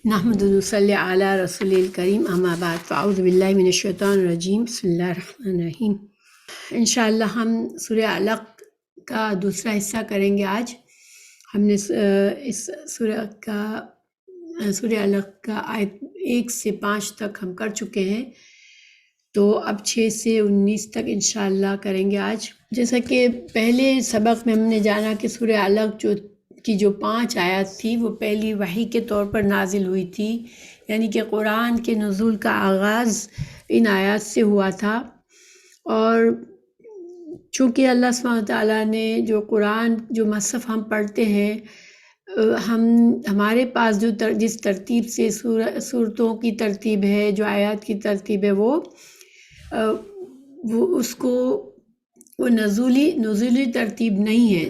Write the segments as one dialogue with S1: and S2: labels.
S1: نحمد صلی علی رسول الکریم اما بعد فاعوذ باللہ من الشیطان الرجیم بسم اللہ الرحمن الرحیم۔ انشاءاللہ ہم سورہ علق کا دوسرا حصہ کریں گے آج۔ ہم نے اس سورہ علق کا آیت 1 سے 5 تک ہم کر چکے ہیں، تو اب 6 سے 19 تک انشاءاللہ کریں گے آج۔ جیسا کہ پہلے سبق میں ہم نے جانا کہ سورہ علق جو 5 آیات تھی وہ پہلی وحی کے طور پر نازل ہوئی تھی، یعنی کہ قرآن کے نزول کا آغاز ان آیات سے ہوا تھا۔ اور چونکہ اللہ سبحانہ وتعالیٰ نے جو قرآن جو مصحف ہم پڑھتے ہیں، ہمارے پاس جس ترتیب سے سورتوں کی ترتیب ہے، جو آیات کی ترتیب ہے، وہ نزولی ترتیب نہیں ہے۔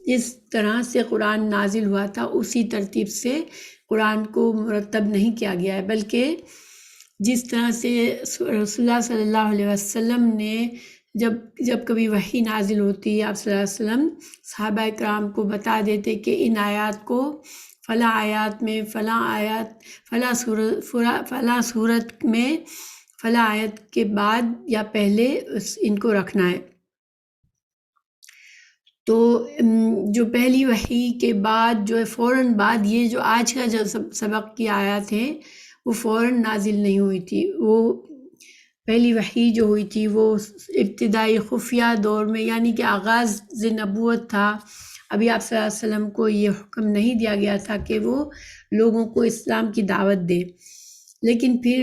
S1: جس طرح سے قرآن نازل ہوا تھا اسی ترتیب سے قرآن کو مرتب نہیں کیا گیا ہے، بلکہ جس طرح سے رسول اللہ صلی اللہ علیہ وسلم نے جب کبھی وحی نازل ہوتی ہے، آپ صلی اللہ علیہ وسلم صحابہ کرام کو بتا دیتے کہ ان آیات کو فلاں آیات میں فلاں صورت میں فلاں آیت کے بعد یا پہلے ان کو رکھنا ہے۔ تو جو پہلی وحی کے بعد جو ہے فوراً بعد یہ جو آج کا جو سبق کی آیات ہیں وہ فوراً نازل نہیں ہوئی تھی۔ وہ پہلی وحی جو ہوئی تھی وہ ابتدائی خفیہ دور میں، یعنی کہ آغاز نبوت تھا۔ ابھی آپ صلی اللہ علیہ وسلم کو یہ حکم نہیں دیا گیا تھا کہ وہ لوگوں کو اسلام کی دعوت دے، لیکن پھر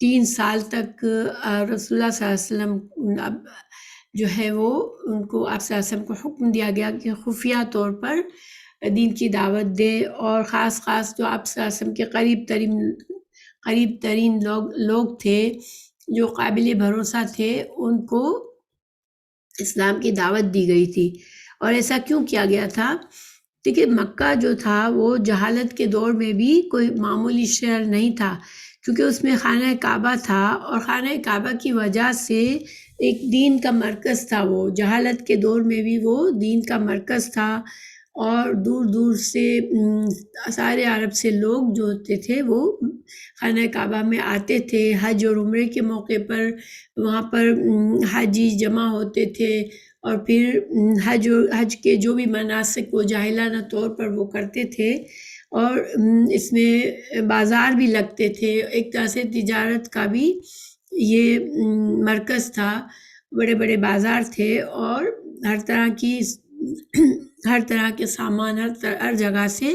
S1: 3 سال تک رسول اللہ صلی اللہ علیہ وسلم جو ہے وہ ان کو آپ صلی اللہ علیہ وسلم کو حکم دیا گیا کہ خفیہ طور پر دین کی دعوت دے، اور خاص جو آپ صلی اللہ علیہ وسلم کے قریب ترین لوگ تھے جو قابل بھروسہ تھے، ان کو اسلام کی دعوت دی گئی تھی۔ اور ایسا کیوں کیا گیا تھا؟ دیکھیے مکہ جو تھا وہ جہالت کے دور میں بھی کوئی معمولی شہر نہیں تھا، کیونکہ اس میں خانہ کعبہ تھا، اور خانہ کعبہ کی وجہ سے ایک دین کا مرکز تھا۔ وہ جہالت کے دور میں بھی وہ دین کا مرکز تھا، اور دور دور سے سارے عرب سے لوگ جو ہوتے تھے وہ خانہ کعبہ میں آتے تھے۔ حج اور عمرے کے موقع پر وہاں پر حاجی جمع ہوتے تھے، اور پھر حج کے جو بھی مناسک وہ جاہلانہ طور پر وہ کرتے تھے، اور اس میں بازار بھی لگتے تھے۔ ایک طرح سے تجارت کا بھی یہ مرکز تھا، بڑے بڑے بازار تھے، اور ہر طرح کے سامان ہر جگہ سے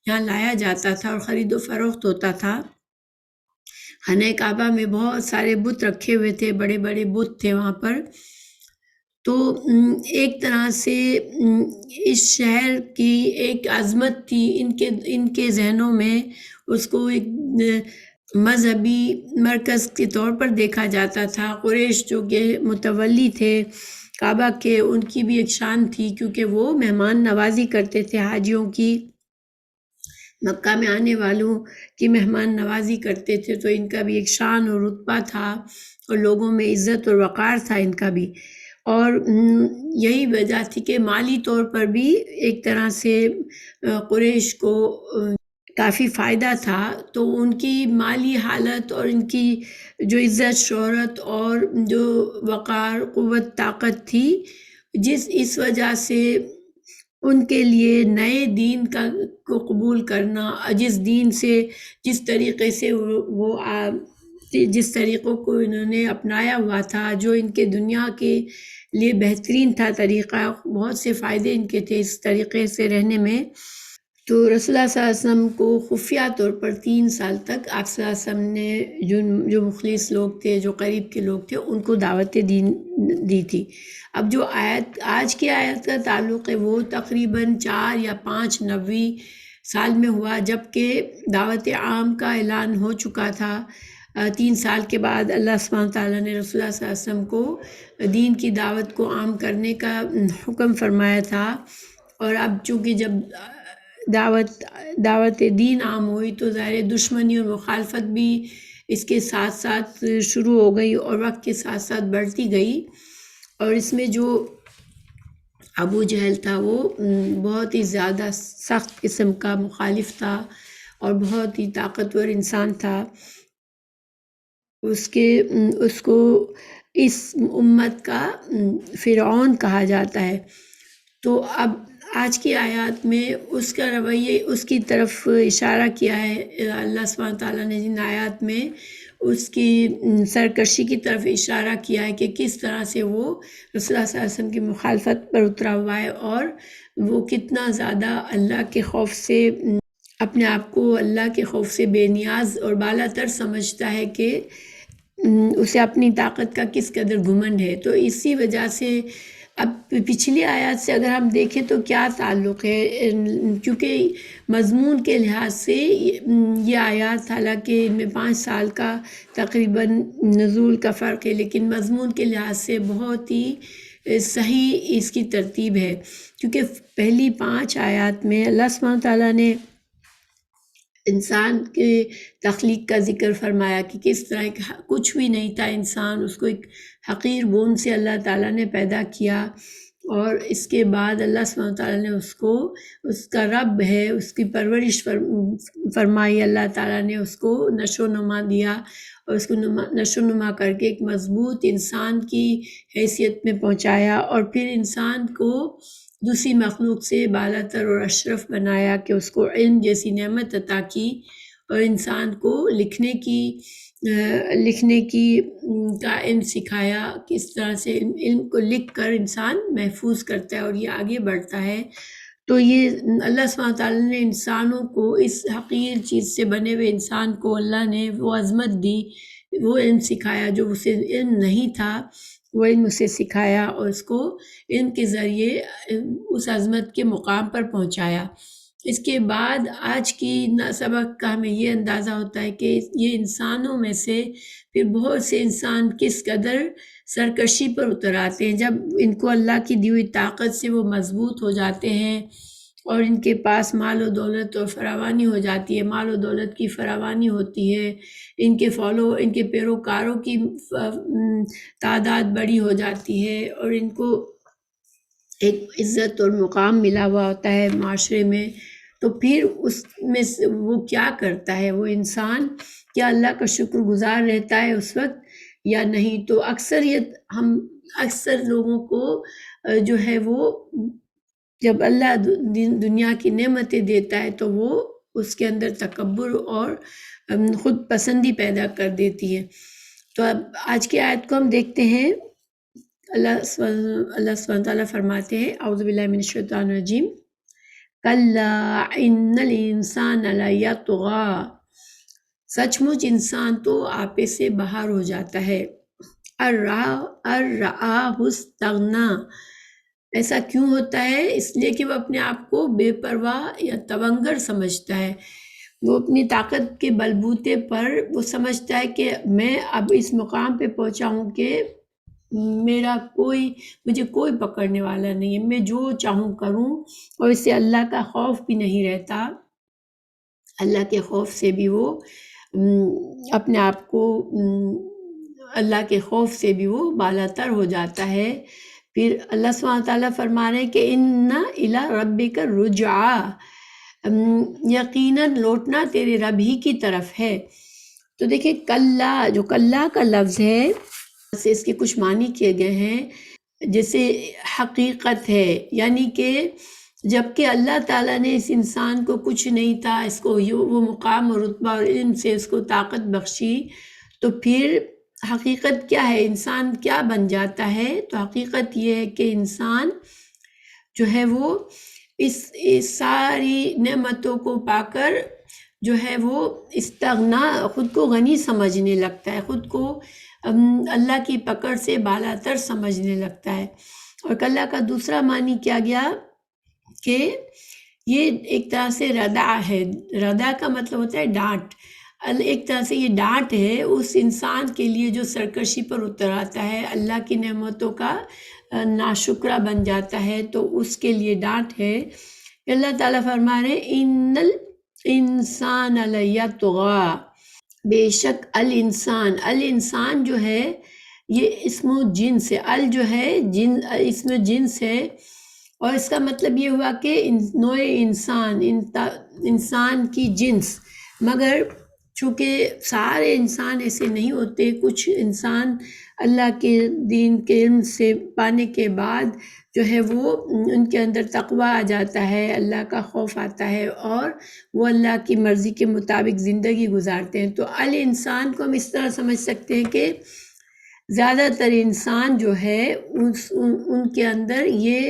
S1: یہاں لایا جاتا تھا اور خرید و فروخت ہوتا تھا۔ خانہ کعبہ میں بہت سارے بت رکھے ہوئے تھے، بڑے بڑے بت تھے وہاں پر۔ تو ایک طرح سے اس شہر کی ایک عظمت تھی ان کے ذہنوں میں، اس کو ایک مذہبی مرکز کے طور پر دیکھا جاتا تھا۔ قریش جو کہ متولی تھے کعبہ کے، ان کی بھی ایک شان تھی، کیونکہ وہ مہمان نوازی کرتے تھے حاجیوں کی، مکہ میں آنے والوں کی مہمان نوازی کرتے تھے، تو ان کا بھی ایک شان اور رتبہ تھا، اور لوگوں میں عزت اور وقار تھا ان کا بھی۔ اور یہی وجہ تھی کہ مالی طور پر بھی ایک طرح سے قریش کو کافی فائدہ تھا، تو ان کی مالی حالت اور ان کی جو عزت شہرت اور جو وقار قوت طاقت تھی، اس وجہ سے ان کے لیے نئے دین کو قبول کرنا، جس طریقے سے جس طریقوں کو انہوں نے اپنایا ہوا تھا، جو ان کے دنیا کے لیے بہترین تھا طریقہ، بہت سے فائدے ان کے تھے اس طریقے سے رہنے میں۔ تو رسول اللہ صلی اللہ علیہ وسلم کو خفیہ طور پر 3 سال تک آپ صلی اللہ علیہ وسلم نے جو مخلص لوگ تھے، جو قریب کے لوگ تھے، ان کو دعوت دین دی تھی۔ اب جو آج کی آیت کا تعلق ہے وہ تقریباً 4 یا 5 نبوی سال میں ہوا، جبکہ دعوت عام کا اعلان ہو چکا تھا۔ 3 سال کے بعد اللہ سبحانہ تعالیٰ نے رسول اللہ صلی اللہ علیہ وسلم کو دین کی دعوت کو عام کرنے کا حکم فرمایا تھا، اور اب چونکہ جب دعوت دین عام ہوئی تو ظاہر دشمنی اور مخالفت بھی اس کے ساتھ ساتھ شروع ہو گئی، اور وقت کے ساتھ ساتھ بڑھتی گئی۔ اور اس میں جو ابو جہل تھا وہ بہت ہی زیادہ سخت قسم کا مخالف تھا، اور بہت ہی طاقتور انسان تھا، اس کو اس امت کا فرعون کہا جاتا ہے۔ تو اب آج کی آیات میں اس کا رویے، اس کی طرف اشارہ کیا ہے اللہ سبحانہ تعالیٰ نے جن آیات میں اس کی سرکشی کی طرف اشارہ کیا ہے کہ کس طرح سے وہ رسول اللہ صلی اللہ علیہ وسلم کی مخالفت پر اترا ہوا ہے، اور وہ کتنا زیادہ اللہ کے خوف سے، اپنے آپ کو اللہ کے خوف سے بے نیاز اور بالا تر سمجھتا ہے کہ اسے اپنی طاقت کا کس قدر گھمنڈ ہے۔ تو اسی وجہ سے اب پچھلی آیات سے اگر ہم دیکھیں تو کیا تعلق ہے، کیونکہ مضمون کے لحاظ سے یہ آیات، حالانکہ ان میں 5 سال کا تقریباً نزول کا فرق ہے، لیکن مضمون کے لحاظ سے بہت ہی صحیح اس کی ترتیب ہے، کیونکہ پہلی 5 آیات میں اللہ سبحانہ تعالیٰ نے انسان کے تخلیق کا ذکر فرمایا کہ کس طرح کچھ بھی نہیں تھا انسان، اس کو ایک حقیر بوند سے اللہ تعالیٰ نے پیدا کیا، اور اس کے بعد اللہ سبحانہ تعالیٰ نے اس کو، اس کا رب ہے، اس کی پرورش فرمائی، اللہ تعالیٰ نے اس کو نشو و نما دیا، اور اس کو نشو و نما کر کے ایک مضبوط انسان کی حیثیت میں پہنچایا، اور پھر انسان کو دوسری مخلوق سے بالا تر اور اشرف بنایا کہ اس کو علم جیسی نعمت عطا کی، اور انسان کو لکھنے کی کا علم سکھایا، کس طرح سے علم کو لکھ کر انسان محفوظ کرتا ہے اور یہ آگے بڑھتا ہے۔ تو یہ اللہ سبحانہ تعالیٰ نے انسانوں کو، اس حقیر چیز سے بنے ہوئے انسان کو اللہ نے وہ عظمت دی، وہ علم سکھایا جو اسے علم نہیں تھا، وہ علم اسے سکھایا، اور اس کو علم کے ذریعے اس عظمت کے مقام پر پہنچایا۔ اس کے بعد آج کی سبق کا ہمیں یہ اندازہ ہوتا ہے کہ یہ انسانوں میں سے پھر بہت سے انسان کس قدر سرکشی پر اتر آتے ہیں، جب ان کو اللہ کی دی ہوئی طاقت سے وہ مضبوط ہو جاتے ہیں، اور ان کے پاس مال و دولت اور فراوانی ہو جاتی ہے، مال و دولت کی فراوانی ہوتی ہے، ان کے پیروکاروں کی تعداد بڑی ہو جاتی ہے، اور ان کو ایک عزت اور مقام ملا ہوا ہوتا ہے معاشرے میں، تو پھر اس میں وہ کیا کرتا ہے، وہ انسان کیا اللہ کا شکر گزار رہتا ہے اس وقت یا نہیں؟ تو اکثر لوگوں کو جو ہے وہ جب اللہ دنیا کی نعمتیں دیتا ہے تو وہ اس کے اندر تکبر اور خود پسندی پیدا کر دیتی ہے۔ تو اب آج کی آیت کو ہم دیکھتے ہیں۔ اللہ سبحانہ تعالیٰ فرماتے ہیں، اعوذ باللہ من الشیطان الرجیم، کلا ان الانسان لیطغی، سچ مچ انسان تو آپے سے باہر ہو جاتا ہے، ارآہ استغنی، ایسا کیوں ہوتا ہے؟ اس لیے کہ وہ اپنے آپ کو بے پرواہ یا تونگر سمجھتا ہے، وہ اپنی طاقت کے بلبوتے پر وہ سمجھتا ہے کہ میں اب اس مقام پہ پہنچا ہوں کہ مجھے کوئی پکڑنے والا نہیں ہے، میں جو چاہوں کروں، اور اس سے اللہ کا خوف بھی نہیں رہتا، اللہ کے خوف سے بھی وہ اپنے آپ کو، اللہ کے خوف سے بھی وہ بالا تر ہو جاتا ہے۔ پھر اللہ سبحانہ تعالیٰ فرما رہے ہیں کہ ان الی ربک الرجعی، یقیناً لوٹنا تیرے رب ہی کی طرف ہے۔ تو دیکھیں کلا، جو کلا کا لفظ ہے سے اس کے کچھ معنی کیے گئے ہیں، جیسے حقیقت ہے، یعنی کہ جب کہ اللہ تعالیٰ نے اس انسان کو کچھ نہیں تھا، اس کو وہ مقام اور رتبہ اور علم سے اس کو طاقت بخشی، تو پھر حقیقت کیا ہے، انسان کیا بن جاتا ہے؟ تو حقیقت یہ ہے کہ انسان جو ہے وہ اس ساری نعمتوں کو پا کر جو ہے وہ استغنا، خود کو غنی سمجھنے لگتا ہے، خود کو اللہ کی پکڑ سے بالا تر سمجھنے لگتا ہے۔ اور کلا کا دوسرا معنی کیا گیا کہ یہ ایک طرح سے ردع ہے، ردع کا مطلب ہوتا ہے ڈانٹ، ایک طرح سے یہ ڈانٹ ہے اس انسان کے لیے جو سرکشی پر اتر آتا ہے، اللہ کی نعمتوں کا ناشکرہ بن جاتا ہے، تو اس کے لیے ڈانٹ ہے۔ اللہ تعالیٰ فرما رہے ہیں ان الانسان لیطغی، بے شک الانسان جو ہے یہ اسم و جنس ہے، جو ہے اسم و جنس ہے، اور اس کا مطلب یہ ہوا کہ نوع انسان کی جنس، مگر چونکہ سارے انسان ایسے نہیں ہوتے، کچھ انسان اللہ کے دین کے علم سے پانے کے بعد جو ہے وہ ان کے اندر تقویٰ آ جاتا ہے، اللہ کا خوف آتا ہے اور وہ اللہ کی مرضی کے مطابق زندگی گزارتے ہیں۔ تو الانسان کو ہم اس طرح سمجھ سکتے ہیں کہ زیادہ تر انسان جو ہے ان کے اندر یہ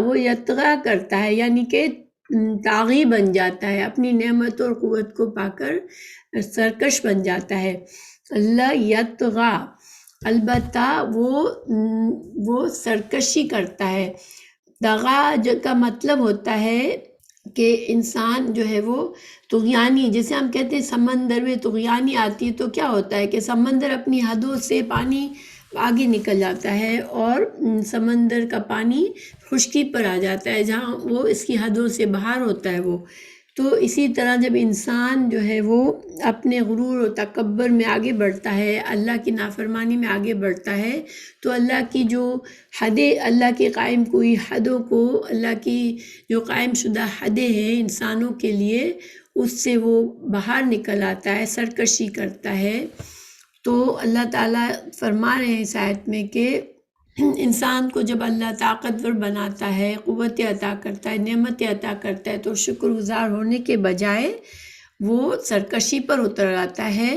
S1: وہ یطغیٰ کرتا ہے، یعنی کہ طاغی بن جاتا ہے، اپنی نعمت اور قوت کو پا کر سرکش بن جاتا ہے۔ اللہ یطغیٰ، البتہ وہ سرکشی کرتا ہے۔ طغیٰ کا مطلب ہوتا ہے کہ انسان جو ہے وہ طغیانی، جیسے ہم کہتے ہیں سمندر میں طغیانی آتی ہے، تو کیا ہوتا ہے کہ سمندر اپنی حدوں سے پانی آگے نکل جاتا ہے اور سمندر کا پانی خشکی پر آ جاتا ہے جہاں وہ اس کی حدوں سے باہر ہوتا ہے وہ۔ تو اسی طرح جب انسان جو ہے وہ اپنے غرور و تکبر میں آگے بڑھتا ہے، اللہ کی نافرمانی میں آگے بڑھتا ہے، تو اللہ کی جو حدیں، اللہ کی قائم کوئی حدوں کو، اللہ کی جو قائم شدہ حدیں ہیں انسانوں کے لیے، اس سے وہ باہر نکل آتا ہے، سرکشی کرتا ہے۔ تو اللہ تعالیٰ فرما رہے ہیں اس آیت میں کہ انسان کو جب اللہ طاقتور بناتا ہے، قوت عطا کرتا ہے، نعمتیں عطا کرتا ہے، تو شکر گزار ہونے کے بجائے وہ سرکشی پر اتر آتا ہے،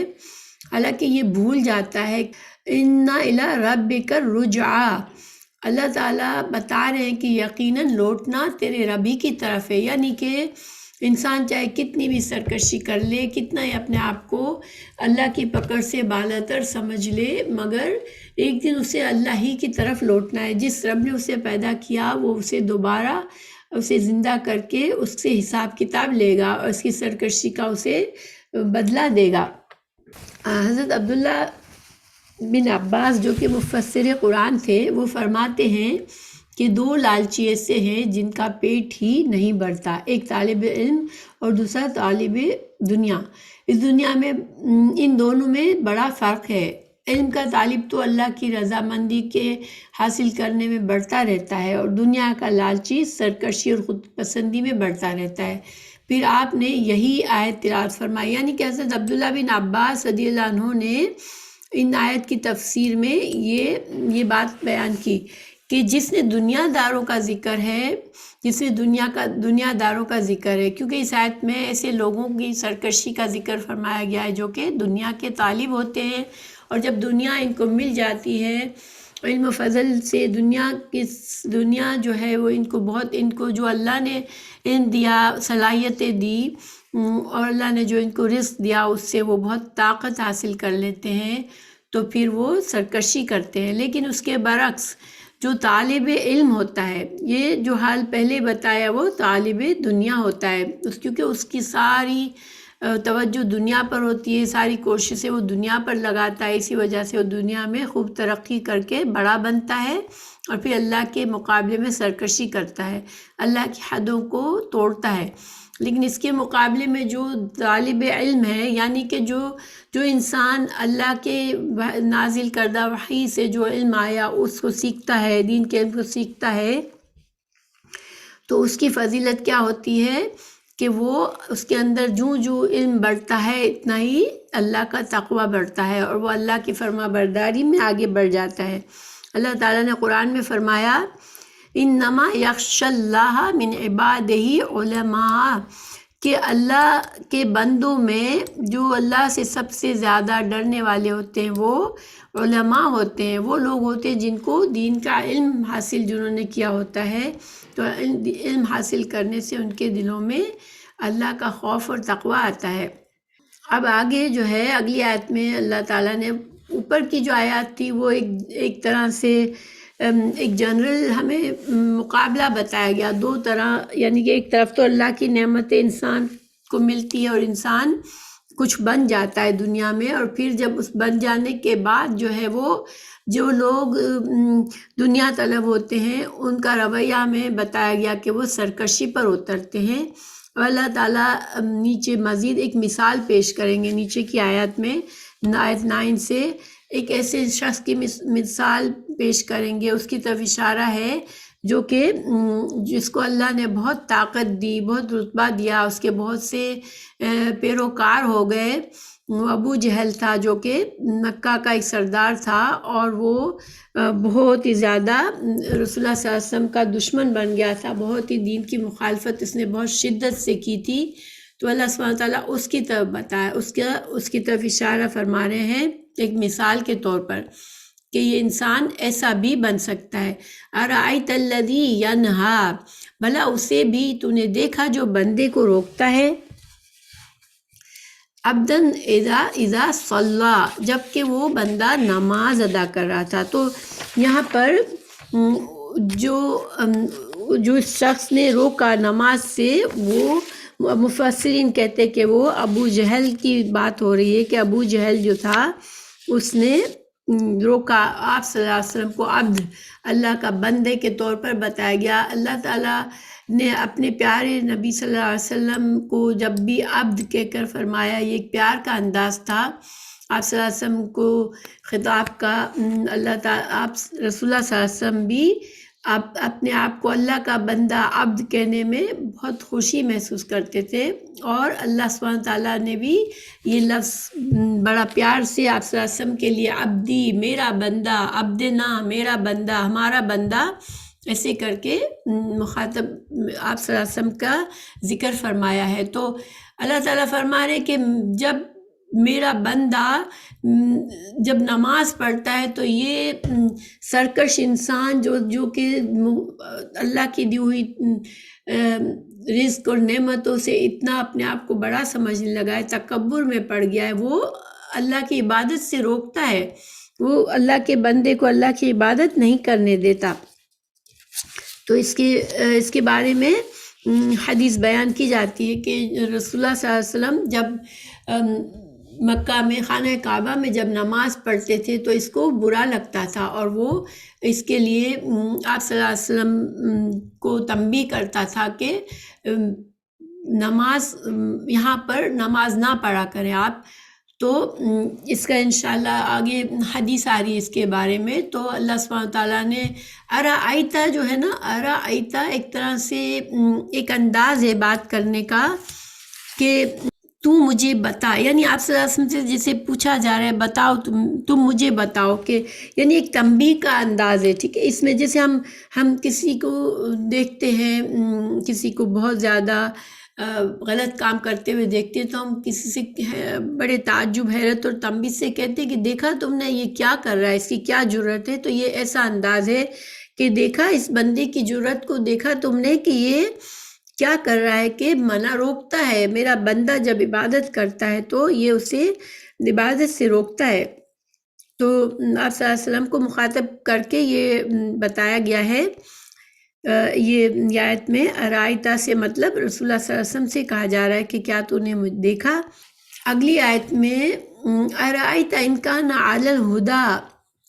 S1: حالانکہ یہ بھول جاتا ہے۔ اِنَّ إِلَىٰ رَبِّكَ الرُّجْعَىٰ، اللہ تعالیٰ بتا رہے ہیں کہ یقیناً لوٹنا تیرے رب ہی کی طرف ہے، یعنی کہ انسان چاہے کتنی بھی سرکشی کر لے، کتنا ہی اپنے آپ کو اللہ کی پکڑ سے بالاتر سمجھ لے، مگر ایک دن اسے اللہ ہی کی طرف لوٹنا ہے۔ جس رب نے اسے پیدا کیا وہ اسے دوبارہ اسے زندہ کر کے اس سے حساب کتاب لے گا اور اس کی سرکشی کا اسے بدلہ دے گا۔ حضرت عبداللہ بن عباس جو کہ مفسر قرآن تھے، وہ فرماتے ہیں کہ دو لالچی ایسے ہیں جن کا پیٹ ہی نہیں بھرتا، ایک طالب علم اور دوسرا طالب دنیا۔ اس دنیا میں ان دونوں میں بڑا فرق ہے۔ علم کا طالب تو اللہ کی رضامندی کے حاصل کرنے میں بڑھتا رہتا ہے، اور دنیا کا لالچی سرکشی اور خود پسندی میں بڑھتا رہتا ہے۔ پھر آپ نے یہی آیت تلاوت فرمائی، یعنی کہ حضرت عبداللہ بن عباس رضی اللہ عنہ نے ان آیت کی تفسیر میں یہ بات بیان کی کہ جس نے دنیا داروں کا ذکر ہے، جس نے دنیا داروں کا ذکر ہے، کیونکہ اس آیت میں ایسے لوگوں کی سرکشی کا ذکر فرمایا گیا ہے جو کہ دنیا کے طالب ہوتے ہیں، اور جب دنیا ان کو مل جاتی ہے علم و فضل سے، دنیا جو ہے وہ ان کو جو اللہ نے علم دیا، صلاحیتیں دی، اور اللہ نے جو ان کو رزق دیا اس سے وہ بہت طاقت حاصل کر لیتے ہیں، تو پھر وہ سرکشی کرتے ہیں۔ لیکن اس کے برعکس جو طالب علم ہوتا ہے، یہ جو حال پہلے بتایا وہ طالب دنیا ہوتا ہے، کیونکہ اس کی ساری توجہ دنیا پر ہوتی ہے، ساری کوششیں وہ دنیا پر لگاتا ہے، اسی وجہ سے وہ دنیا میں خوب ترقی کر کے بڑا بنتا ہے اور پھر اللہ کے مقابلے میں سرکشی کرتا ہے، اللہ کی حدوں کو توڑتا ہے۔ لیکن اس کے مقابلے میں جو طالب علم ہے، یعنی کہ جو انسان اللہ کے نازل کردہ وحی سے جو علم آیا اس کو سیکھتا ہے، دین کے علم کو سیکھتا ہے، تو اس کی فضیلت کیا ہوتی ہے کہ وہ اس کے اندر جو علم بڑھتا ہے اتنا ہی اللہ کا تقویٰ بڑھتا ہے، اور وہ اللہ کی فرما برداری میں آگے بڑھ جاتا ہے۔ اللہ تعالیٰ نے قرآن میں فرمایا انما یخشی اللہ من عبادہ علماء، کہ اللہ کے بندوں میں جو اللہ سے سب سے زیادہ ڈرنے والے ہوتے ہیں وہ علماء ہوتے ہیں، وہ لوگ ہوتے ہیں جن کو دین کا علم حاصل جنہوں نے کیا ہوتا ہے، تو علم حاصل کرنے سے ان کے دلوں میں اللہ کا خوف اور تقویٰ آتا ہے۔ اب آگے جو ہے اگلی آیت میں اللہ تعالیٰ نے اوپر کی جو آیات تھی وہ ایک طرح سے ایک جنرل ہمیں مقابلہ بتایا گیا، دو طرح، یعنی کہ ایک طرف تو اللہ کی نعمتیں انسان کو ملتی ہے اور انسان کچھ بن جاتا ہے دنیا میں، اور پھر جب اس بن جانے کے بعد جو ہے وہ جو لوگ دنیا طلب ہوتے ہیں ان کا رویہ ہمیں بتایا گیا کہ وہ سرکشی پر اترتے ہیں، اور اللہ تعالیٰ نیچے مزید ایک مثال پیش کریں گے، نیچے کی آیت میں آیت 9 سے ایک ایسے شخص کی مثال پیش کریں گے، اس کی طرف اشارہ ہے جو کہ جس کو اللہ نے بہت طاقت دی، بہت رتبہ دیا، اس کے بہت سے پیروکار ہو گئے. وہ ابو جہل تھا جو کہ مکہ کا ایک سردار تھا، اور وہ بہت ہی زیادہ رسول اللہ صلی اللہ علیہ وسلم کا دشمن بن گیا تھا. بہت ہی دین کی مخالفت اس نے بہت شدت سے کی تھی. تو اللہ سبحانہ وتعالیٰ اس کی طرف بتایا، اس کی طرف اشارہ فرما رہے ہیں ایک مثال کے طور پر کہ یہ انسان ایسا بھی بن سکتا ہے. ارأیت الذی ینہا، بھلا اسے بھی تو نے دیکھا جو بندے کو روکتا ہے. عبدن اذا صلی، جب کہ وہ بندہ نماز ادا کر رہا تھا. تو یہاں پر جو شخص نے روکا نماز سے، وہ مفسرین کہتے کہ وہ ابو جہل کی بات ہو رہی ہے کہ ابو جہل جو تھا اس نے روکا. آپ صلی اللہ علیہ وسلم کو عبد، اللہ کا بندے کے طور پر بتایا گیا. اللہ تعالیٰ نے اپنے پیارے نبی صلی اللہ علیہ وسلم کو جب بھی عبد کہہ کر فرمایا، یہ ایک پیار کا انداز تھا. آپ صلی اللہ علیہ وسلم کو خطاب کا اللہ تعالیٰ، آپ رسول اللہ صلی اللہ علیہ وسلم بھی اپنے آپ کو اللہ کا بندہ عبد کہنے میں بہت خوشی محسوس کرتے تھے. اور اللہ سبحانہ تعالیٰ نے بھی یہ لفظ بڑا پیار سے آپ صلی اللہ علیہ وسلم کے لیے عبدی، میرا بندہ، عبدنا، میرا بندہ، ہمارا بندہ، ایسے کر کے مخاطب آپ صلی اللہ علیہ وسلم کا ذکر فرمایا ہے. تو اللہ تعالیٰ فرما رہے کہ جب میرا بندہ جب نماز پڑھتا ہے تو یہ سرکش انسان جو کہ اللہ کی دی ہوئی رزق اور نعمتوں سے اتنا اپنے آپ کو بڑا سمجھنے لگا ہے، تکبر میں پڑ گیا ہے، وہ اللہ کی عبادت سے روکتا ہے، وہ اللہ کے بندے کو اللہ کی عبادت نہیں کرنے دیتا. تو اس کے بارے میں حدیث بیان کی جاتی ہے کہ رسول اللہ صلی اللہ علیہ وسلم جب مکہ میں خانہ کعبہ میں جب نماز پڑھتے تھے تو اس کو برا لگتا تھا، اور وہ اس کے لیے آپ صلی اللہ علیہ وسلم کو تنبیہ کرتا تھا کہ نماز یہاں پر نماز نہ پڑھا کریں آپ. تو اس کا انشاءاللہ آگے حدیث آ رہی ہے اس کے بارے میں. تو اللہ سبحانہ تعالیٰ نے ارأیتا جو ہے نا، ارأیتا ایک طرح سے ایک انداز ہے بات کرنے کا کہ تو مجھے بتا، یعنی آپ صلی اللہ علیہ وسلم سے جسے پوچھا جا رہا ہے بتاؤ، تم مجھے بتاؤ، کہ یعنی ایک تنبیہ کا انداز ہے. ٹھیک ہے، اس میں جیسے ہم کسی کو دیکھتے ہیں، کسی کو بہت زیادہ غلط کام کرتے ہوئے دیکھتے ہیں تو ہم کسی سے بڑے تعجب، حیرت اور تنبیہ سے کہتے ہیں کہ دیکھا تم نے یہ کیا کر رہا ہے، اس کی کیا جرأت ہے. تو یہ ایسا انداز ہے کہ دیکھا اس بندے کی جرأت کو، دیکھا تم نے کہ یہ کیا کر رہا ہے کہ منع روکتا ہے. میرا بندہ جب عبادت کرتا ہے تو یہ اسے عبادت سے روکتا ہے. تو آپ صلی اللہ علیہ وسلم کو مخاطب کر کے یہ بتایا گیا ہے. یہ آیت میں ارائیتا سے مطلب رسول اللہ صلی اللہ علیہ وسلم سے کہا جا رہا ہے کہ کیا تو نے دیکھا. اگلی آیت میں ارائیتا ان کان علی الہدی،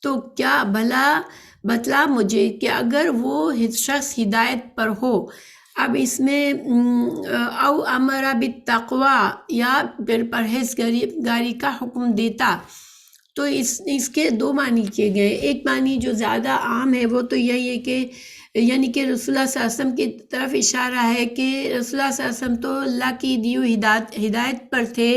S1: تو کیا بھلا بتلا مجھے کہ اگر وہ شخص ہدایت پر ہو. اب اس میں او امر بالتقوی، یا پھر پرہیزگاری کا حکم دیتا. تو اس کے دو معنی کیے گئے. ایک معنی جو زیادہ عام ہے وہ تو یہی ہے کہ یعنی کہ رسول اللہ صلی اللہ علیہ وسلم کی طرف اشارہ ہے کہ رسول اللہ صلی اللہ علیہ وسلم تو اللہ کی دی ہوئی ہدایت پر تھے،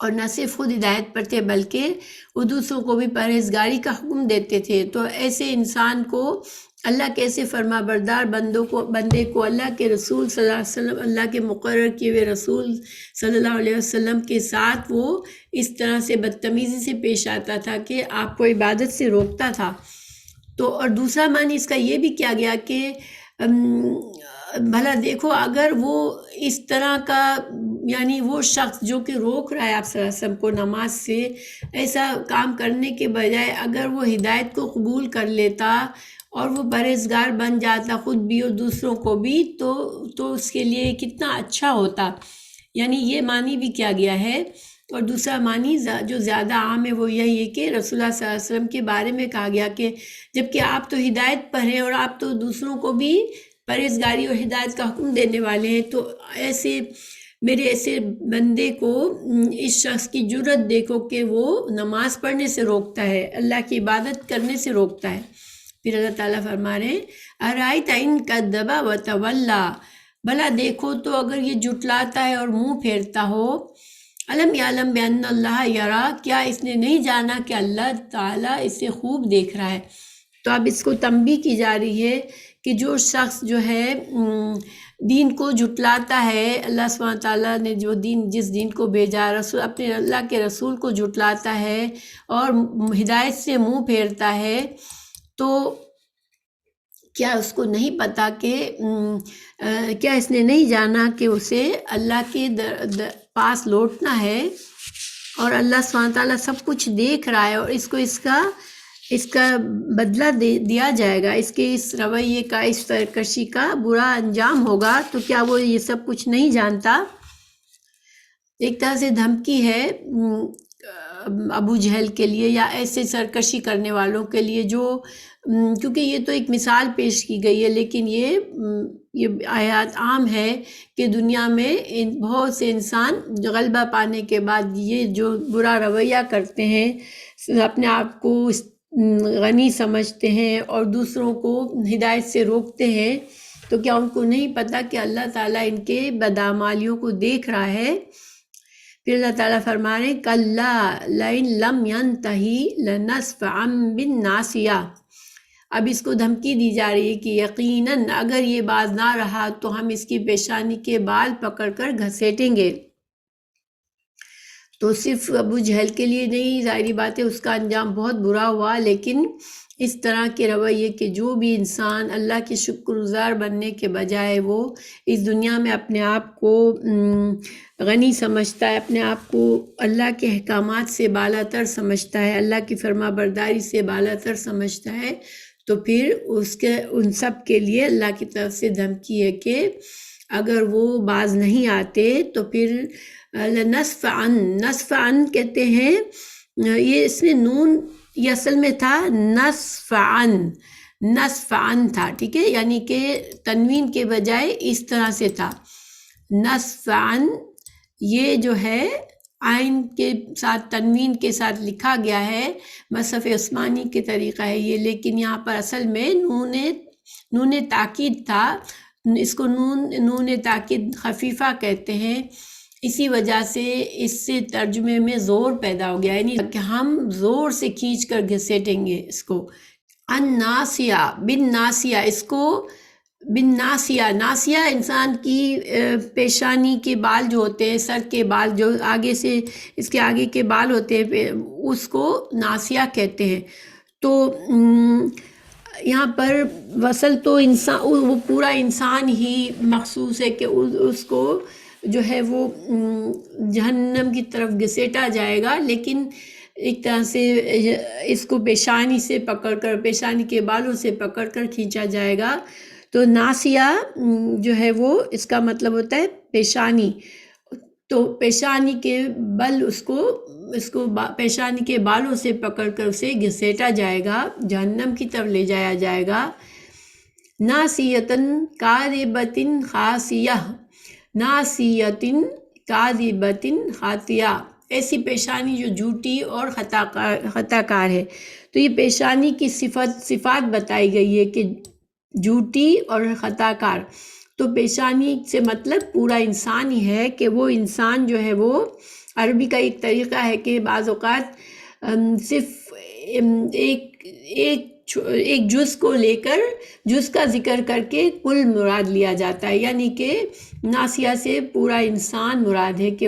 S1: اور نہ صرف خود ہدایت پر تھے بلکہ وہ دوسروں کو بھی پرہیزگاری کا حکم دیتے تھے. تو ایسے انسان کو اللہ کے ایسے فرما بردار بندے کو اللہ کے رسول صلی اللہ علیہ وسلم، اللہ کے مقرر کیے ہوئے رسول صلی اللہ علیہ وسلم کے ساتھ وہ اس طرح سے بدتمیزی سے پیش آتا تھا کہ آپ کو عبادت سے روکتا تھا. تو اور دوسرا معنی اس کا یہ بھی کیا گیا کہ بھلا دیکھو اگر وہ اس طرح کا، یعنی وہ شخص جو کہ روک رہا ہے آپ صلی اللہ علیہ وسلم کو نماز سے، ایسا کام کرنے کے بجائے اگر وہ ہدایت کو قبول کر لیتا اور وہ پرہیزگار بن جاتا خود بھی اور دوسروں کو بھی، تو اس کے لیے کتنا اچھا ہوتا. یعنی یہ معنی بھی کیا گیا ہے. اور دوسرا معنی جو زیادہ عام ہے وہ یہی ہے کہ رسول اللہ صلی اللہ علیہ وسلم کے بارے میں کہا گیا کہ جبکہ آپ تو ہدایت پر ہیں اور آپ تو دوسروں کو بھی پرہیزگاری اور ہدایت کا حکم دینے والے ہیں، تو میرے ایسے بندے کو اس شخص کی جرأت دیکھو کہ وہ نماز پڑھنے سے روکتا ہے، اللہ کی عبادت کرنے سے روکتا ہے. پھر اللہ تعالیٰ فرما رہے ہیں ارائیت ان کذب وتولی، بھلا دیکھو تو اگر یہ جھٹلاتا ہے اور منہ پھیرتا ہو، علم یعلم بان اللہ یرا، کیا اس نے نہیں جانا کہ اللہ تعالیٰ اسے خوب دیکھ رہا ہے۔ تو اب اس کو تنبیہ کی جا رہی ہے کہ جو شخص جو ہے دین کو جھٹلاتا ہے، اللہ سبحانہ تعالیٰ نے جو جس دین کو بھیجا، رسول اپنے اللہ کے رسول کو جھٹلاتا ہے اور ہدایت سے منہ پھیرتا ہے، تو کیا اس کو نہیں پتا کہ کیا اس نے نہیں جانا کہ اسے اللہ کے پاس لوٹنا ہے، اور اللہ سبحانہ تعالیٰ سب کچھ دیکھ رہا ہے اور اس کو اس کا بدلہ دیا جائے گا، اس کے اس رویے کا، اس سرکشی کا برا انجام ہوگا۔ تو کیا وہ یہ سب کچھ نہیں جانتا؟ ایک طرح سے دھمکی ہے ابو جہل کے لیے یا ایسے سرکشی کرنے والوں کے لیے، جو کیونکہ یہ تو ایک مثال پیش کی گئی ہے، لیکن یہ آیات عام ہے کہ دنیا میں بہت سے انسان غلبہ پانے کے بعد یہ جو برا رویہ کرتے ہیں، اپنے آپ کو غنی سمجھتے ہیں اور دوسروں کو ہدایت سے روکتے ہیں، تو کیا ان کو نہیں پتہ کہ اللہ تعالیٰ ان کے بدعمالیوں کو دیکھ رہا ہے؟ پھر اللہ تعالیٰ فرما رہے ہیں کلا لئن لم ینتہی لنصفعا بالناصیہ، اب اس کو دھمکی دی جا رہی ہے کہ یقیناً اگر یہ باز نہ رہا تو ہم اس کی پیشانی کے بال پکڑ کر گھسیٹیں گے۔ تو صرف ابو جہل کے لیے نہیں، ظاہری بات ہے اس کا انجام بہت برا ہوا، لیکن اس طرح کے رویے کہ جو بھی انسان اللہ کے شکر گزار بننے کے بجائے وہ اس دنیا میں اپنے آپ کو غنی سمجھتا ہے، اپنے آپ کو اللہ کے احکامات سے بالا تر سمجھتا ہے، اللہ کی فرما برداری سے بالا تر سمجھتا ہے، تو پھر ان سب کے لیے اللہ کی طرف سے دھمکی ہے کہ اگر وہ باز نہیں آتے تو پھر نصفعن کہتے ہیں، یہ اس میں نون یہ اصل میں تھا نصفعن تھا، ٹھیک ہے، یعنی کہ تنوین کے بجائے اس طرح سے تھا نصفعن، یہ جو ہے عین کے ساتھ تنوین کے ساتھ لکھا گیا ہے، مصحف عثمانی کے طریقہ ہے یہ، لیکن یہاں پر اصل میں نون تاکید تھا، اس کو نون تاکید خفیفہ کہتے ہیں، اسی وجہ سے اس سے ترجمے میں زور پیدا ہو گیا، یعنی کہ ہم زور سے کھینچ کر گھسیٹیں گے اس کو۔ الناصیہ بالناصیہ، اس کو بالناصیہ، ناصیہ انسان کی پیشانی کے بال جو ہوتے ہیں، سر کے بال جو آگے سے اس کے آگے کے بال ہوتے ہیں، اس کو ناصیہ کہتے ہیں۔ تو یہاں پر وصل تو انسان، وہ پورا انسان ہی مخصوص ہے کہ اس کو جو ہے وہ جہنم کی طرف گھسیٹا جائے گا، لیکن ایک طرح سے اس کو پیشانی سے پکڑ کر، پیشانی کے بالوں سے پکڑ کر کھینچا جائے گا۔ تو ناصیہ جو ہے وہ اس کا مطلب ہوتا ہے پیشانی، تو پیشانی کے بل اس کو پیشانی کے بالوں سے پکڑ کر اسے گھسیٹا جائے گا، جہنم کی طرف لے جایا جائے گا۔ ناصیۃً کاذبۃ خاطیہ، ناصیۃ کاذبۃ خاطیہ، ایسی پیشانی جو جھوٹی اور خطا کار ہے۔ تو یہ پیشانی کی صفات بتائی گئی ہے کہ جھوٹی اور خطا کار، تو پیشانی سے مطلب پورا انسان ہی ہے، کہ وہ انسان جو ہے وہ عربی کا ایک طریقہ ہے کہ بعض اوقات صرف ایک جز کو لے کر جز کا ذکر کر کے کل مراد لیا جاتا ہے، یعنی کہ ناصیہ سے پورا انسان مراد ہے کہ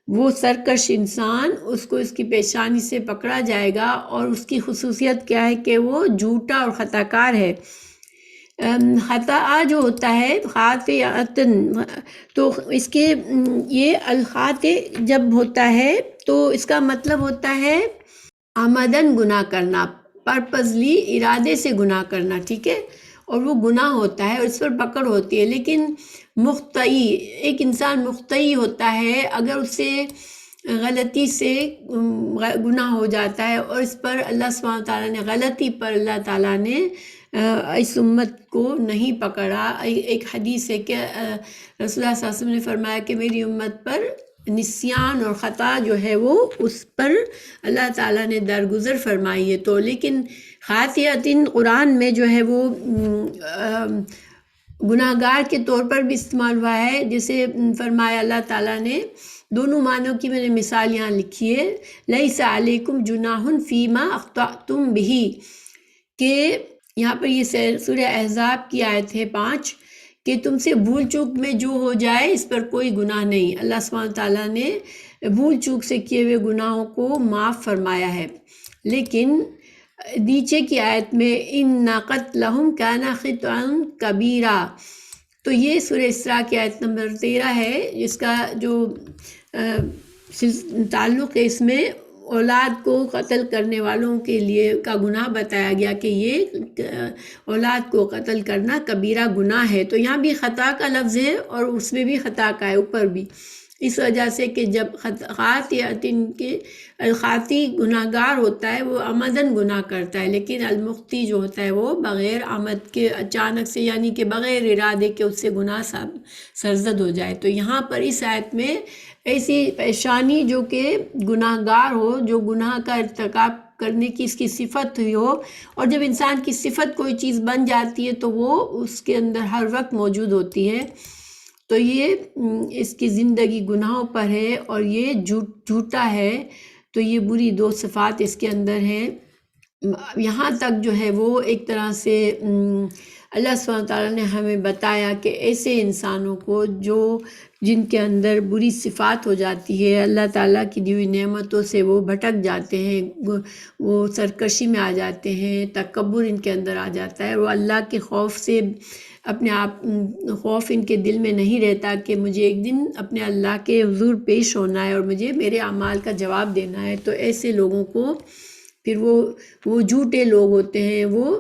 S1: وہ سرکش انسان، اس کو اس کی پیشانی سے پکڑا جائے گا، اور اس کی خصوصیت کیا ہے کہ وہ جھوٹا اور خطا کار ہے۔ خطا جو ہوتا ہے خاطئۃً، تو اس کے یہ الخاطئ جب ہوتا ہے تو اس کا مطلب ہوتا ہے عمدن گناہ کرنا، پرپزلی ارادے سے گناہ کرنا، ٹھیک ہے، اور وہ گناہ ہوتا ہے اور اس پر پکڑ ہوتی ہے۔ لیکن مخطئی، ایک انسان مخطئی ہوتا ہے اگر اسے غلطی سے گناہ ہو جاتا ہے، اور اس پر اللہ سبحانہ تعالیٰ نے غلطی پر اللہ تعالیٰ نے اس امت کو نہیں پکڑا۔ ایک حدیث ہے کہ رسول اللہ صلی اللہ علیہ وسلم نے فرمایا کہ میری امت پر نسیان اور خطا جو ہے وہ اس پر اللہ تعالیٰ نے درگزر فرمائی ہے. تو لیکن خاطئۃ قرآن میں جو ہے وہ گناہ گار کے طور پر بھی استعمال ہوا ہے. جیسے فرمایا اللہ تعالیٰ نے دونوں معنوں کی میں نے مثال یہاں لکھی ہے. لیس علیکم جناح فیما اخطأتم بہ، کہ یہاں پر یہ سورہ احزاب کی آیت ہے 5 کہ تم سے بھول چوک میں جو ہو جائے اس پر کوئی گناہ نہیں. اللہ سبحانہ تعالیٰ نے بھول چوک سے کیے ہوئے گناہوں کو معاف فرمایا ہے. لیکن نیچے کی آیت میں ان قتلہم کان خطأ کبیرہ، تو یہ سورہ اسراء کی آیت نمبر 13 ہے، جس کا جو تعلق ہے اس میں اولاد کو قتل کرنے والوں کے لیے کا گناہ بتایا گیا کہ یہ اولاد کو قتل کرنا کبیرہ گناہ ہے. تو یہاں بھی خطا کا لفظ ہے اور اس میں بھی خطا کا ہے اوپر بھی، اس وجہ سے کہ جب خاطی گناہ گار ہوتا ہے وہ عمدن گناہ کرتا ہے، لیکن المختی جو ہوتا ہے وہ بغیر عمد کے اچانک سے، یعنی کہ بغیر ارادے کے اس سے گناہ سرزد ہو جائے. تو یہاں پر اس آیت میں ایسی پیشانی جو کہ گناہ گار ہو، جو گناہ کا ارتکاب کرنے کی اس کی صفت ہوئی ہو، اور جب انسان کی صفت کوئی چیز بن جاتی ہے تو وہ اس کے اندر ہر وقت موجود ہوتی ہے. تو یہ اس کی زندگی گناہوں پر ہے اور یہ جھوٹا ہے. تو یہ بری دو صفات اس کے اندر ہیں. یہاں تک جو ہے وہ ایک طرح سے اللہ سبحانہ تعالیٰ نے ہمیں بتایا کہ ایسے انسانوں کو جن کے اندر بری صفات ہو جاتی ہے، اللہ تعالیٰ کی دی ہوئی نعمتوں سے وہ بھٹک جاتے ہیں، وہ سرکشی میں آ جاتے ہیں، تکبر ان کے اندر آ جاتا ہے، وہ اللہ کے خوف سے اپنے آپ خوف ان کے دل میں نہیں رہتا کہ مجھے ایک دن اپنے اللہ کے حضور پیش ہونا ہے اور مجھے میرے اعمال کا جواب دینا ہے. تو ایسے لوگوں کو پھر وہ جھوٹے لوگ ہوتے ہیں، وہ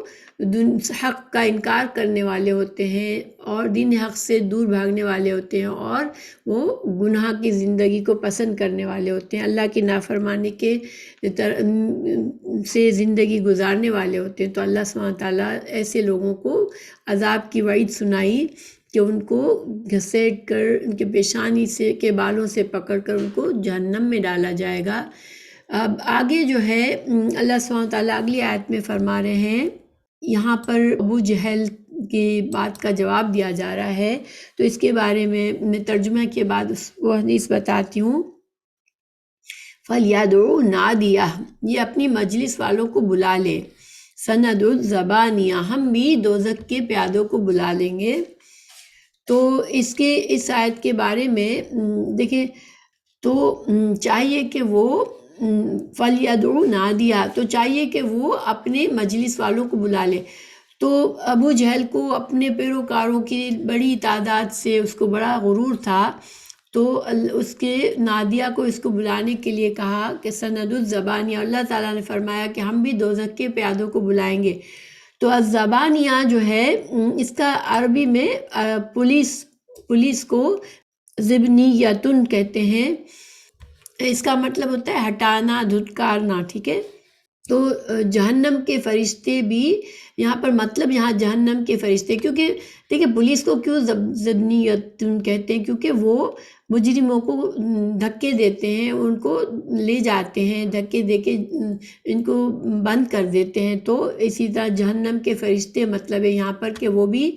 S1: حق کا انکار کرنے والے ہوتے ہیں اور دین حق سے دور بھاگنے والے ہوتے ہیں، اور وہ گناہ کی زندگی کو پسند کرنے والے ہوتے ہیں، اللہ کی نافرمانی سے زندگی گزارنے والے ہوتے ہیں. تو اللہ سبحانہ تعالیٰ ایسے لوگوں کو عذاب کی وعید سنائی کہ ان کو گھسیٹ کر ان کے پیشانی سے کے بالوں سے پکڑ کر ان کو جہنم میں ڈالا جائے گا. اب آگے جو ہے اللہ سبحانہ تعالیٰ اگلی آیت میں فرما رہے ہیں، یہاں پر ابو جہل کی بات کا جواب دیا جا رہا ہے. تو اس کے بارے میں ترجمہ کے بعد وہ حدیث بتاتی ہوں. فَلْيَدْعُ نَادِيَهُ، یہ اپنی مجلس والوں کو بلا لے. سَنَدْعُ الزَّبَانِيَ، ہم بھی دوزخ کے پیادوں کو بلا لیں گے. تو اس آیت کے بارے میں دیکھیں تو چاہیے کہ وہ فَلْيَدْعُ نَادِيَهُ، تو چاہیے کہ وہ اپنے مجلس والوں کو بلا لے. تو ابو جہل کو اپنے پیروکاروں کی بڑی تعداد سے اس کو بڑا غرور تھا، تو اس کے نادیہ کو اس کو بلانے کے لیے کہا کہ سند الزبانیہ. اللہ تعالیٰ نے فرمایا کہ ہم بھی دوزخ کے پیادوں کو بلائیں گے. تو الزبانیہ جو ہے اس کا عربی میں پولیس کو زبنیتن کہتے ہیں. اس کا مطلب ہوتا ہے ہٹانا، دھتکارنا، ٹھیک ہے. تو جہنم کے فرشتے بھی یہاں پر مطلب یہاں جہنم کے فرشتے، کیونکہ دیکھیں پولیس کو کیوں زبنیت کہتے ہیں، کیونکہ وہ مجرموں کو دھکے دیتے ہیں، ان کو لے جاتے ہیں، دھکے دے کے ان کو بند کر دیتے ہیں. تو اسی طرح جہنم کے فرشتے مطلب ہے یہاں پر کہ وہ بھی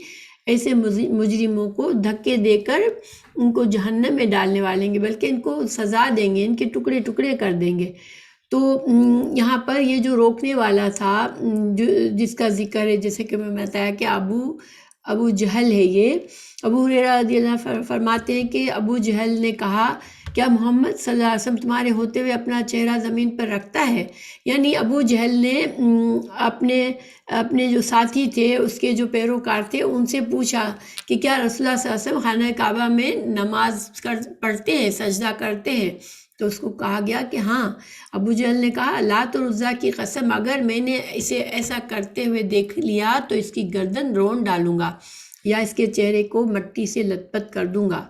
S1: ایسے مجرموں کو دھکے دے کر ان کو جہنم میں ڈالنے والے ہیں، بلکہ ان کو سزا دیں گے، ان کے ٹکڑے ٹکڑے کر دیں گے. تو یہاں پر یہ جو روکنے والا تھا جس کا ذکر ہے، جیسے کہ میں بتایا کہ ابو جہل ہے. یہ ابو ہریرہ رضی اللہ فرماتے ہیں کہ ابو جہل نے کہا کیا محمد صلی اللہ علیہ وسلم تمہارے ہوتے ہوئے اپنا چہرہ زمین پر رکھتا ہے؟ یعنی ابو جہل نے اپنے جو ساتھی تھے، اس کے جو پیروکار تھے، ان سے پوچھا کہ کیا رسول اللہ صلی اللہ علیہ وسلم خانہ کعبہ میں نماز پڑھتے ہیں، سجدہ کرتے ہیں؟ تو اس کو کہا گیا کہ ہاں. ابو جہل نے کہا لات اور عزیٰ کی قسم، اگر میں نے اسے ایسا کرتے ہوئے دیکھ لیا تو اس کی گردن رون ڈالوں گا یا اس کے چہرے کو مٹی سے لت پت کر دوں گا.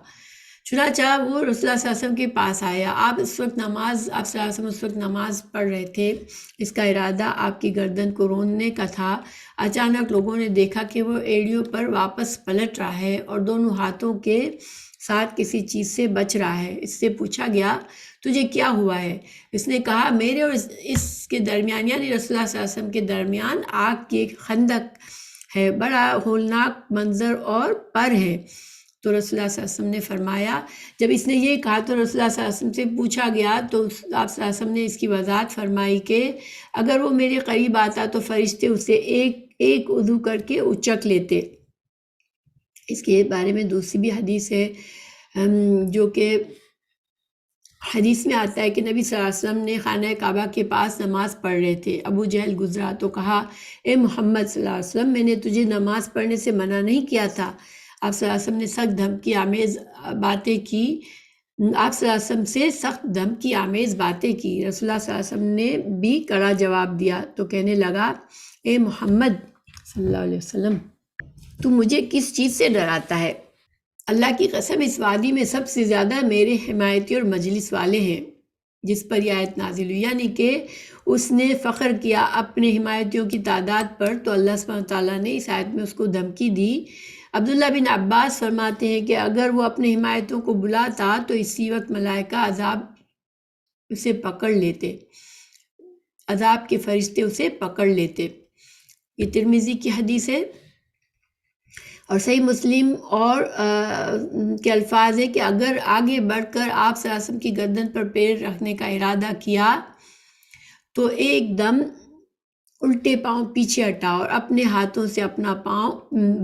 S1: چنانچہ وہ رسول اللہ صلی اللہ علیہ وسلم کے پاس آیا. آپ صلی اللہ علیہ وسلم اس وقت نماز پڑھ رہے تھے. اس کا ارادہ آپ کی گردن کو روننے کا تھا. اچانک لوگوں نے دیکھا کہ وہ ایڑیوں پر واپس پلٹ رہا ہے اور دونوں ہاتھوں کے ساتھ کسی چیز سے بچ رہا ہے۔ اس سے پوچھا گیا تجھے کیا ہوا ہے؟ اس نے کہا میرے اور اس کے درمیان یعنی رسول اللہ صلی اللہ علیہ وسلم کے درمیان آگ کی ایک خندق ہے، بڑا ہولناک منظر اور پر ہے۔ تو رسول اللہ صلی اللہ علیہ وسلم نے فرمایا، جب اس نے یہ کہا تو رسول اللہ صلی اللہ علیہ وسلم سے پوچھا گیا تو آپ صلی اللہ علیہ وسلم نے اس کی وضاحت فرمائی کہ اگر وہ میرے قریب آتا تو فرشتے اسے ایک ایک عضو کر کے اچک لیتے۔ اس کے بارے میں دوسری بھی حدیث ہے جو کہ حدیث میں آتا ہے کہ نبی صلی اللہ علیہ وسلم نے خانہ کعبہ کے پاس نماز پڑھ رہے تھے، ابو جہل گزرا تو کہا اے محمد صلی اللہ علیہ وسلم، میں نے تجھے نماز پڑھنے سے منع نہیں کیا تھا؟ آپ صلی اللہ علیہ وسلم نے سخت دھمکی آمیز باتیں کی آپ صلی اللہ علیہ وسلم سے سخت دھمکی آمیز باتیں کی۔ رسول اللہ صلی اللہ علیہ وسلم نے بھی کڑا جواب دیا تو کہنے لگا اے محمد صلی اللہ علیہ وسلم، تو مجھے کس چیز سے ڈراتا ہے؟ اللہ کی قسم اس وادی میں سب سے زیادہ میرے حمایتی اور مجلس والے ہیں جس پر یہ آیت نازل ہوئی، یعنی کہ اس نے فخر کیا اپنے حمایتیوں کی تعداد پر، تو اللہ سبحانہ تعالیٰ نے اس آیت میں اس کو دھمکی دی۔ عبداللہ بن عباس فرماتے ہیں کہ اگر وہ اپنے حمایتوں کو بلاتا تو اسی وقت ملائکہ عذاب اسے پکڑ لیتے، عذاب کے فرشتے اسے پکڑ لیتے۔ یہ ترمذی کی حدیث ہے اور صحیح مسلم اور کے الفاظ ہے کہ اگر آگے بڑھ کر آپ صلی اللہ علیہ وسلم کی گردن پر پیر رکھنے کا ارادہ کیا تو ایک دم الٹے پاؤں پیچھے ہٹا اور اپنے ہاتھوں سے اپنا پاؤں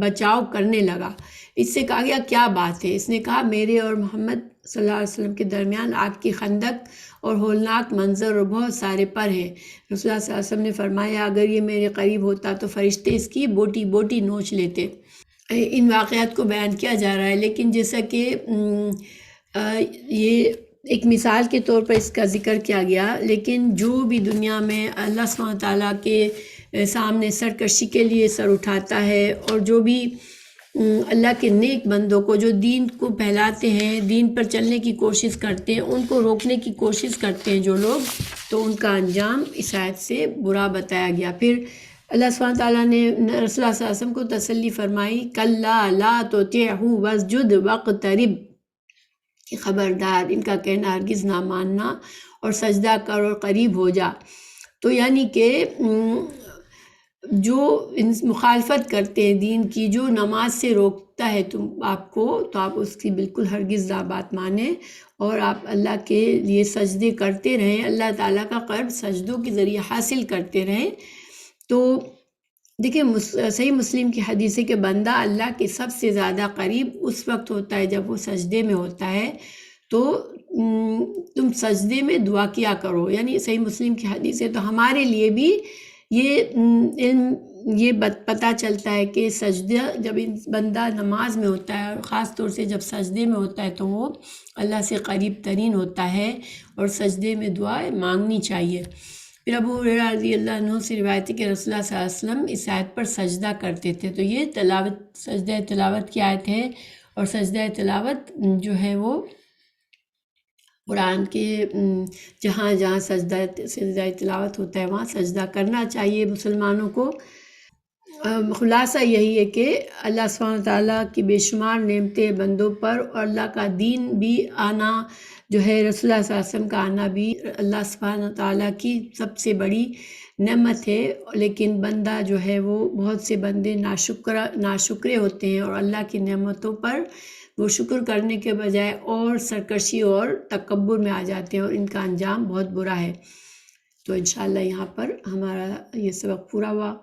S1: بچاؤ کرنے لگا۔ اس سے کہا گیا کیا بات ہے؟ اس نے کہا میرے اور محمد صلی اللہ علیہ وسلم کے درمیان آگ کی خندق اور ہولناک منظر اور بہت سارے پر ہیں۔ رسول اللہ صلی اللہ علیہ وسلم نے فرمایا اگر یہ میرے قریب ہوتا تو فرشتے اس کی بوٹی بوٹی نوچ لیتے۔ ان واقعات کو بیان کیا جا رہا ہے، لیکن جیسا کہ یہ ایک مثال کے طور پر اس کا ذکر کیا گیا، لیکن جو بھی دنیا میں اللہ سبحانہ تعالیٰ کے سامنے سرکشی کے لیے سر اٹھاتا ہے اور جو بھی اللہ کے نیک بندوں کو جو دین کو پھیلاتے ہیں، دین پر چلنے کی کوشش کرتے ہیں، ان کو روکنے کی کوشش کرتے ہیں جو لوگ، تو ان کا انجام اس آیت سے برا بتایا گیا۔ پھر اللہ سبحانہ تعالیٰ نے رسول اللہ صلی اللہ علیہ وسلم کو تسلی فرمائی کَلَّا لَا تُطِعْهُ وَاسْجُدْ وَاقْتَرِب، کہ خبردار ان کا کہنا ہرگز نہ ماننا اور سجدہ کر اور قریب ہو جا۔ تو یعنی کہ جو مخالفت کرتے ہیں دین کی، جو نماز سے روکتا ہے آپ کو، تو آپ اس کی بالکل ہرگز نہ بات مانیں اور آپ اللہ کے لیے سجدے کرتے رہیں، اللہ تعالیٰ کا قرب سجدوں کے ذریعے حاصل کرتے رہیں۔ تو دیکھیں صحیح مسلم کی حدیث ہے کہ بندہ اللہ کے سب سے زیادہ قریب اس وقت ہوتا ہے جب وہ سجدے میں ہوتا ہے، تو تم سجدے میں دعا کیا کرو، یعنی صحیح مسلم کی حدیث ہے۔ تو ہمارے لیے بھی یہ پتہ چلتا ہے کہ سجدہ جب بندہ نماز میں ہوتا ہے اور خاص طور سے جب سجدے میں ہوتا ہے تو وہ اللہ سے قریب ترین ہوتا ہے اور سجدے میں دعا مانگنی چاہیے۔ پھر ابو ہریرہ رضی اللہ عنہ سے روایت ہے کہ رسول اللہ صلی اللہ علیہ وسلم اس آیت پر سجدہ کرتے تھے۔ تو یہ سجدہ تلاوت کی آیت ہے، اور سجدہ تلاوت جو ہے وہ قرآن کے جہاں جہاں سجدہ تلاوت ہوتا ہے وہاں سجدہ کرنا چاہیے مسلمانوں کو۔ خلاصہ یہی ہے کہ اللہ سبحانہ تعالیٰ کی بے شمار نعمتیں بندوں پر، اور اللہ کا دین بھی آنا جو ہے، رسول اللہ صلی اللہ علیہ وسلم کا آنا بھی اللہ سبحانہ تعالیٰ کی سب سے بڑی نعمت ہے، لیکن بندہ جو ہے وہ بہت سے بندے ناشکرے ہوتے ہیں اور اللہ کی نعمتوں پر وہ شکر کرنے کے بجائے اور سرکشی اور تکبر میں آ جاتے ہیں اور ان کا انجام بہت برا ہے۔ تو انشاءاللہ یہاں پر ہمارا یہ سبق پورا ہوا۔